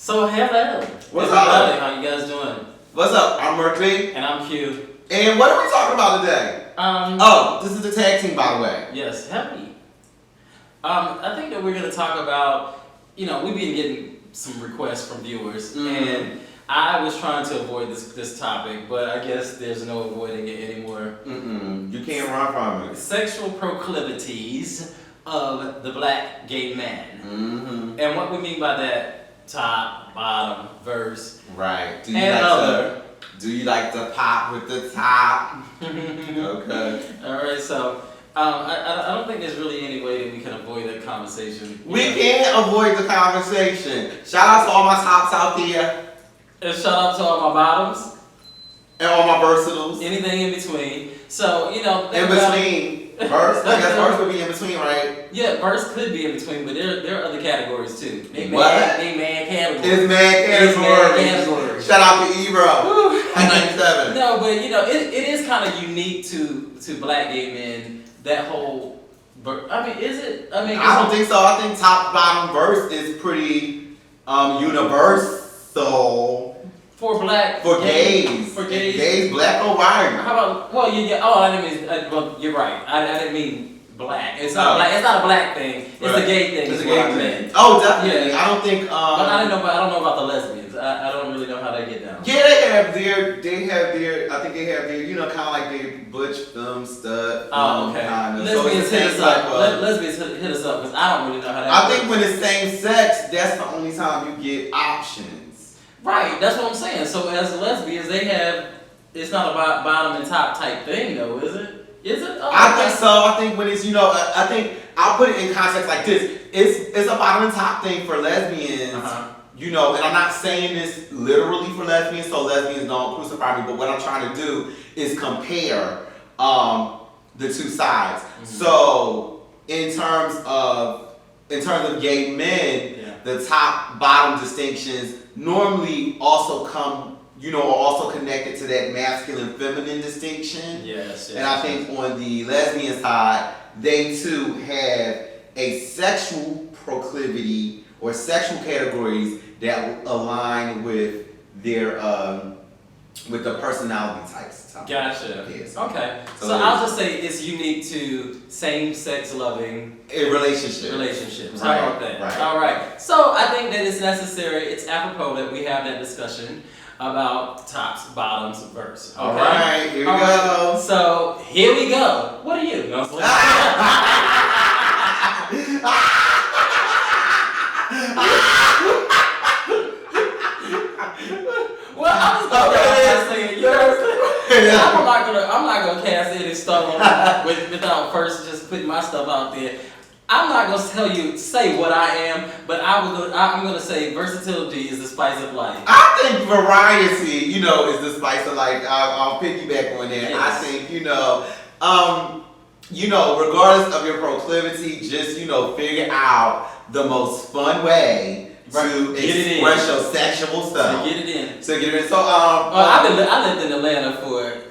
So hello. What's everybody. up? How you guys doing? What's up? I'm Murphy. And I'm Q. And what are we talking about today? This is the tag team, by the way. Yes, happy. I think that we're gonna talk about, we've been getting some requests from viewers, and I was trying to avoid this topic, but I guess there's no avoiding it anymore. You can't run from it. Sexual proclivities of the black gay man. And what we mean by that, top, bottom, verse, Right. Do you like to pop with the top? Okay. Alright, so I don't think there's really any way that we can avoid that conversation. We can't avoid the conversation. Shout out to all my tops out there. And shout out to all my bottoms. And all my versatiles. Anything in between. So, In between. Verse? I guess verse would be in between, right? Yeah, verse could be in between, but there are other categories too. They What? man categories. It's man categories. Shout out to Ebro. At 97. No, but it is kind of unique to black gay men. That whole, is it? I don't think so. I think top bottom verse is pretty universal. For black. For gays. For gays. Gays, black or white. How about? Well, I didn't mean. Well, you're right. I didn't mean black. It's not black. It's not a black thing. It's a gay thing. It's a what gay I thing. meant. Oh, definitely. Yeah. I don't think. But I don't know about the lesbians. I don't really know how they get down. Yeah, they have their. I think they have their. Kind of like their butch film stuff. Oh, okay. Lesbians hit us up. Lesbians hit us up because I don't really know how that. I think when it's same sex, that's the only time you get options. Right, that's what I'm saying. So as lesbians, they have, it's not a bottom and top type thing though, is it? Is it? Oh, I think so. I think when it's, I think I'll put it in context like this. It's a bottom and top thing for lesbians, and I'm not saying this literally for lesbians, so lesbians don't crucify me, but what I'm trying to do is compare the two sides. So in terms of gay men, the top bottom distinctions normally also come, are also connected to that masculine feminine distinction. Yes. And I think on the lesbian side, they too have a sexual proclivity or sexual categories that align with their with the personality types. Gotcha. Yes. Okay. So I'll just say it's unique to same-sex loving relationships. How about that? Right. All right. So I think that it's necessary, it's apropos that we have that discussion about tops, bottoms, verse. Okay? All right, here we go. Right. So here we go. What are you? No, well, I'm just gonna say it. I'm not gonna cast any stone without first just putting my stuff out there. I'm not gonna say what I am, but I'm gonna say versatility is the spice of life. I think variety, is the spice of life. I'll piggyback on that. Yes. I think, regardless of your proclivity, just, figure out the most fun way to express your sexual stuff. To get it in. So, I lived in Atlanta for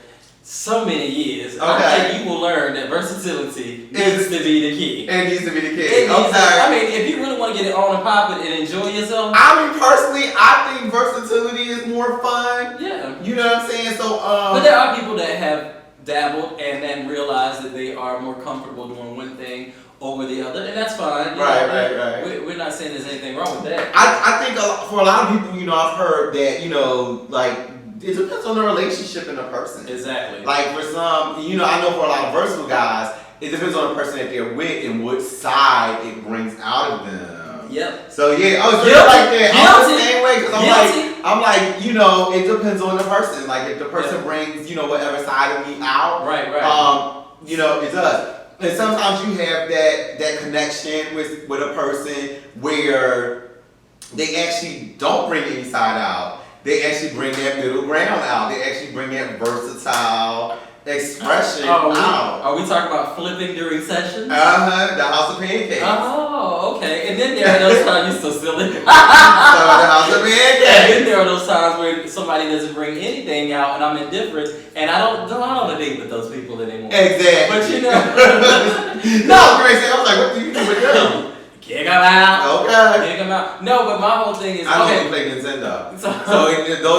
so many years. Okay. I think you will learn that versatility needs to be the key. It needs to be the key. If you really want to get it on and popping and enjoy yourself. Personally, I think versatility is more fun. Yeah. You know what I'm saying? So, but there are people that have dabbled and then realized that they are more comfortable doing one thing over the other, and that's fine. Right. We're not saying there's anything wrong with that. I think for a lot of people, I've heard that, it depends on the relationship and the person. Exactly. Like for some, I know for a lot of versatile guys, it depends on the person that they're with and what side it brings out of them. Yep. So yeah, I was Guilty. like that. I'm the Guilty. same way because I'm like, it depends on the person. Like if the person brings, whatever side of me out, Right. it does. And sometimes you have that connection with a person where they actually don't bring any side out. They actually bring that middle ground out. They actually bring that versatile expression out. Are we talking about flipping during sessions? The House of Pancakes. Oh, okay. And then there are those times you're so silly. The House of Pancakes. And then there are those times where somebody doesn't bring anything out and I'm indifferent and I don't want to date with those people anymore. Exactly. But No, Gracie, I was like, what do you do with them? Kick them out. Okay. Dig them out. No, but my whole thing is I don't okay. even play Nintendo. So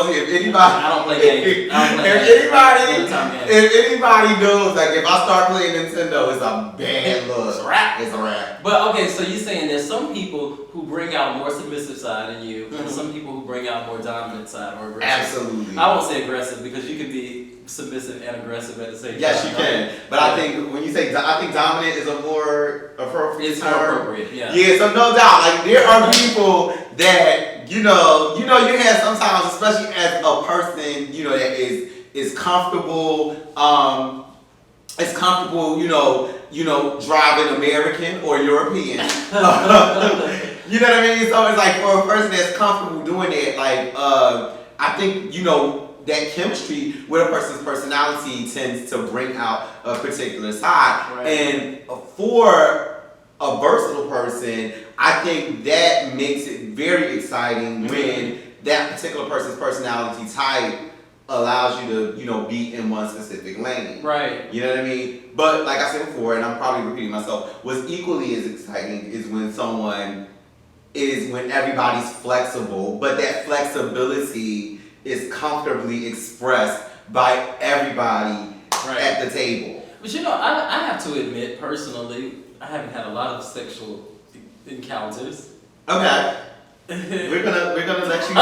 If anybody, I don't play games. I don't play games. if anybody knows, like if I start playing Nintendo, it's a bad look. It's a wrap. It's a wrap. But okay, so you're saying there's some people who bring out more submissive side in you, and some people who bring out more dominant side or aggressive. Absolutely. I won't say aggressive because you can be submissive and aggressive at the same time. Yes, you can. But I think when you say, I think dominant is a more appropriate It's term. more appropriate, yeah. Yeah, so no doubt, like there are people that you have sometimes, especially as a person, that is comfortable, is comfortable, driving American or European. You know what I mean? So it's like for a person that's comfortable doing that, like I think that chemistry with a person's personality tends to bring out a particular side. Right. And for a versatile person, I think that makes it very exciting when that particular person's personality type allows you to, be in one specific lane. Right. You know what I mean? But like I said before, and I'm probably repeating myself, what's equally as exciting is when everybody's flexible, but that flexibility is comfortably expressed by everybody at the table. But I have to admit, personally, I haven't had a lot of sexual encounters. Okay. We're gonna let you go. We're gonna let you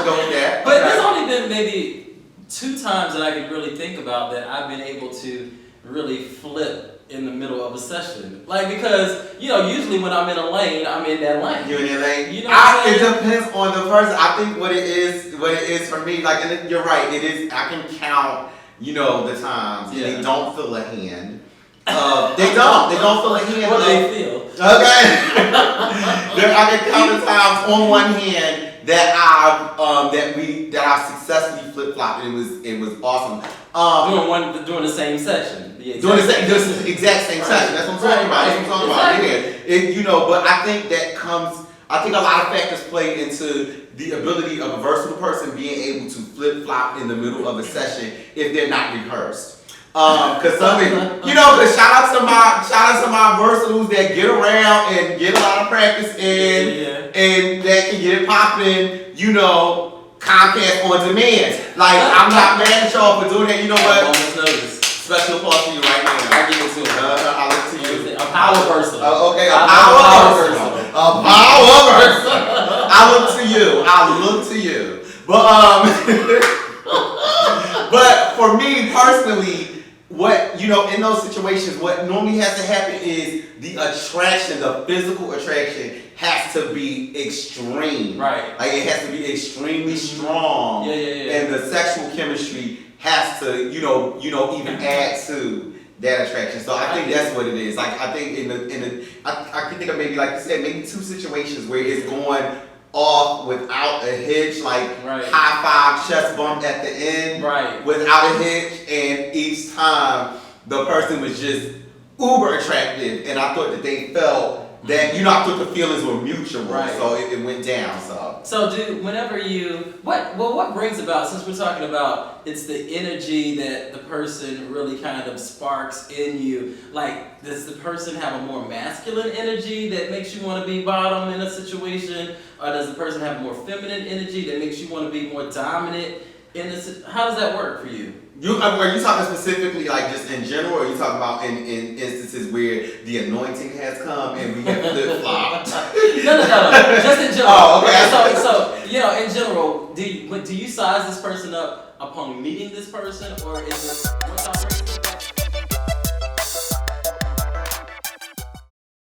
go with that. But there's only been maybe 2 times that I can really think about that I've been able to really flip in the middle of a session. Like, because, usually when I'm in a lane, I'm in that lane. You're in that lane? You know what I'm It saying? depends on the person. I think what it is for me, like, and you're right, it is, I can count, the times. Yeah. They don't feel a hand. They don't feel a hand. What do they feel? Okay. I can count the times on one hand that I've successfully flip flopped. It was awesome. During the same session. Doing the exact same session. That's what I'm talking about. That's what I'm talking Exactly. about. Yeah. But I think I think a lot of factors play into the ability of a versatile person being able to flip flop in the middle of a session if they're not rehearsed. Cause cause shout out to my versatiles that get around and get a lot of practice in, and that can get it popping, Comcast on demand. Like, I'm not mad at y'all for doing that. You know what? Special applause to you right now. I give it to him. I look to you. A power person. Okay, a power person. A power person. I look to you. But for me personally, what in those situations, what normally has to happen is the attraction, the physical attraction has to be extreme. Right. Like it has to be extremely strong. Yeah. And the sexual chemistry has to, even add to that attraction. So I think that's what it is. Like I think I can think of maybe, like you said, maybe 2 situations where it's going off without a hitch, like high five, chest bump at the end, without a hitch, and each time the person was just uber attractive, and I thought that they felt that, I thought the feelings were mutual, so it went down. So whenever what brings about, since we're talking about it's the energy that the person really kind of sparks in you, like does the person have a more masculine energy that makes you want to be bottom in a situation, or does the person have a more feminine energy that makes you want to be more dominant in a how does that work for you? Are you talking specifically like just in general, or are you talking about in instances where the anointing has come and we have flip-flopped? No. Just in general. Oh, okay. So in general, do you size this person up upon meeting this person, or is it once y'all